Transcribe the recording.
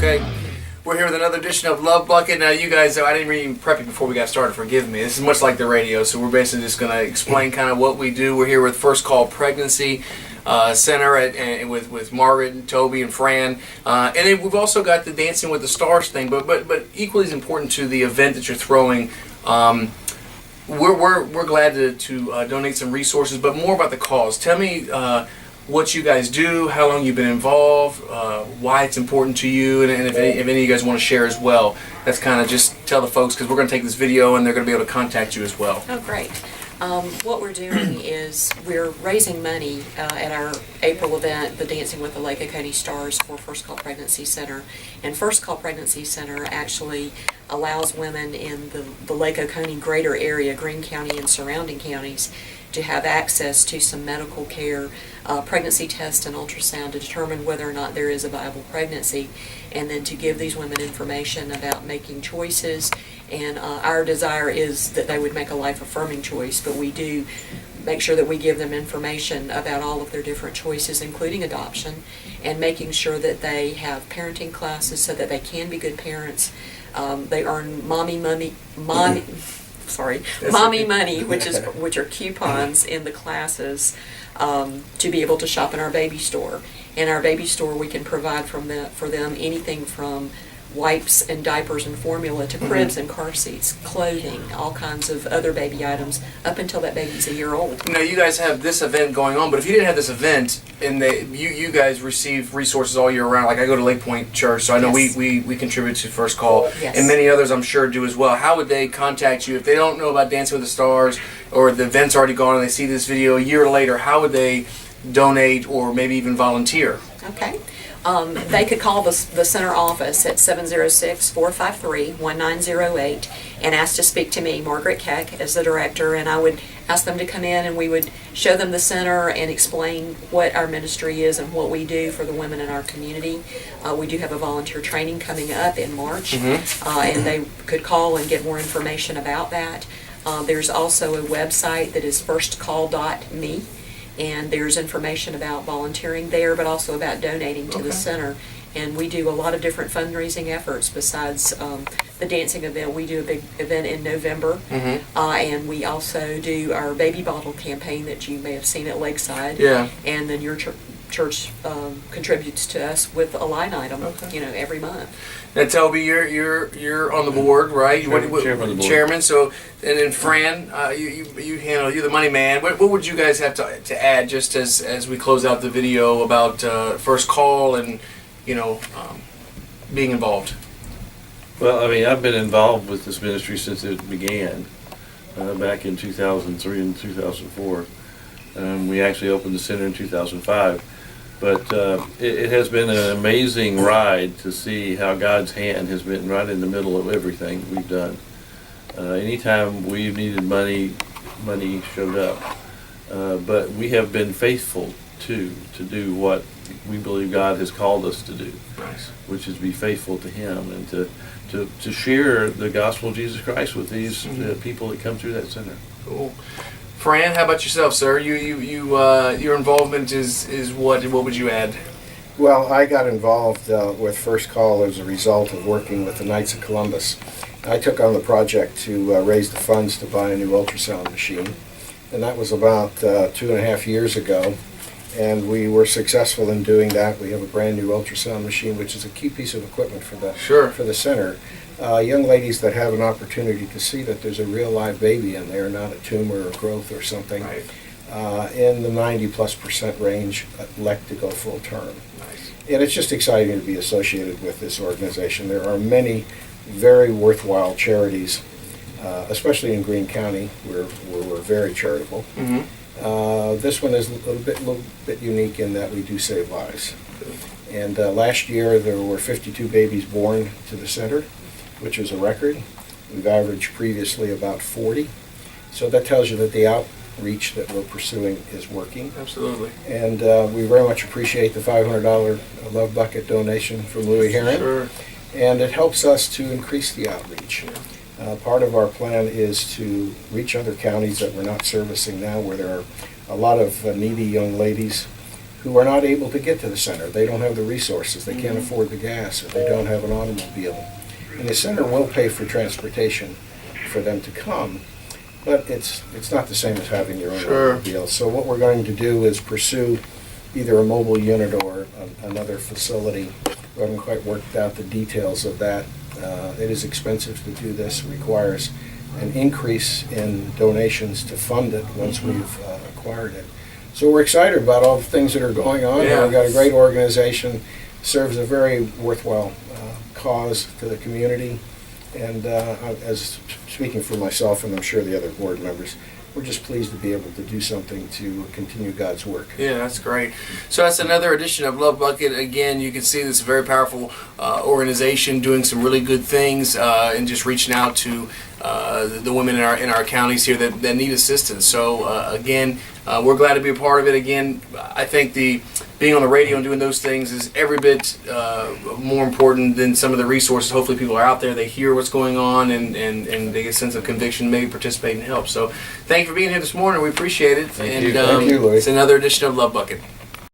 Okay, we're here with another edition of Love Bucket. Now, you guys, I didn't even prep you before we got started. Forgive me. This is much like the radio, so we're basically just going to explain kind of what we do. We're here with First Call Pregnancy Center with Margaret and Toby and Fran, and then we've also got the Dancing with the Stars thing. But equally as important to the event that you're throwing, we're glad to donate some resources, but more about the cause. Tell me what you guys do, how long you've been involved, why it's important to you, and if any of you guys want to share as well. That's kind of just tell the folks, because we're going to take this video and they're going to be able to contact you as well. Oh, great. What we're doing is we're raising money at our April event, the Dancing with the Lake Oconee Stars, for First Call Pregnancy Center. And First Call Pregnancy Center actually allows women in the Lake Oconee greater area, Greene County and surrounding counties, to have access to some medical care, pregnancy tests and ultrasound to determine whether or not there is a viable pregnancy, and then to give these women information about making choices. And our desire is that they would make a life-affirming choice, but we do make sure that we give them information about all of their different choices, including adoption, and making sure that they have parenting classes so that they can be good parents. They earn mommy money, which are coupons in the classes to be able to shop in our baby store. In our baby store, we can provide for them anything from wipes and diapers and formula to cribs and car seats, clothing, all kinds of other baby items up until that baby's a year old. Now, you guys have this event going on, but if you didn't have this event, and you guys receive resources all year round, like I go to Lake Point Church, so I know Yes. we contribute to First Call, Yes. and many others I'm sure do as well. How would they contact you if they don't know about Dancing with the Stars, or the event's already gone and they see this video a year later? How would they donate or maybe even volunteer? Okay. They could call the center office at 706-453-1908 and ask to speak to me, Margaret Keck, as the director, and I would ask them to come in and we would show them the center and explain what our ministry is and what we do for the women in our community. We do have a volunteer training coming up in March, and they could call and get more information about that. There's also a website that is firstcall.me. And there's information about volunteering there, but also about donating to the center. And we do a lot of different fundraising efforts besides the dancing event. We do a big event in November, and we also do our baby bottle campaign that you may have seen at Lakeside. Yeah. And then your church contributes to us with a line item, every month. Now, Toby, you're on the board, right? Chairman of the board. Chairman. So, and then Fran, you're the money man. What would you guys have to add, just as we close out the video, about First Call and being involved? Well, I mean, I've been involved with this ministry since it began, back in 2003 and 2004. We actually opened the center in 2005. But it has been an amazing ride to see how God's hand has been right in the middle of everything we've done. Anytime we've needed money showed up. But we have been faithful to do what we believe God has called us to do, which is be faithful to Him and to share the gospel of Jesus Christ with these people that come through that center. Cool. Fran, how about yourself, sir? Your involvement is what? What would you add? Well, I got involved with First Call as a result of working with the Knights of Columbus. I took on the project to raise the funds to buy a new ultrasound machine, and that was about 2.5 years ago, and we were successful in doing that. We have a brand new ultrasound machine, which is a key piece of equipment for the center. Young ladies that have an opportunity to see that there's a real live baby in there, not a tumor or growth or something, in the 90+% range, elect to go full term. And it's just exciting to be associated with this organization. There are many very worthwhile charities, especially in Greene County, where we're very charitable. This one is a little bit unique in that we do save lives. And last year there were 52 babies born to the center, which is a record. We've averaged previously about 40. So that tells you that the outreach that we're pursuing is working. Absolutely. And we very much appreciate the $500 Love Bucket donation from Louie, Herron. Sure. And it helps us to increase the outreach. Part of our plan is to reach other counties that we're not servicing now, where there are a lot of needy young ladies who are not able to get to the center. They don't have the resources, they can't afford the gas, or they don't have an automobile. And the center will pay for transportation for them to come, but it's not the same as having your own automobile. So what we're going to do is pursue either a mobile unit or another facility. We haven't quite worked out the details of that. It is expensive to do this, requires an increase in donations to fund it once we've acquired it. So we're excited about all the things that are going on. Yeah. We've got a great organization, serves a very worthwhile cause to the community. And as speaking for myself, and I'm sure the other board members, we're just pleased to be able to do something to continue God's work. Yeah, that's great. So that's another edition of Love Bucket. Again, you can see this very powerful organization doing some really good things and just reaching out to the women in our counties here that need assistance. So again, we're glad to be a part of it. Again, I think being on the radio and doing those things is every bit more important than some of the resources. Hopefully people are out there, they hear what's going on, and they get a sense of conviction, maybe participate and help. So thank you for being here this morning. We appreciate it. Thank and you. Thank you, Louie. It's another edition of Love Bucket.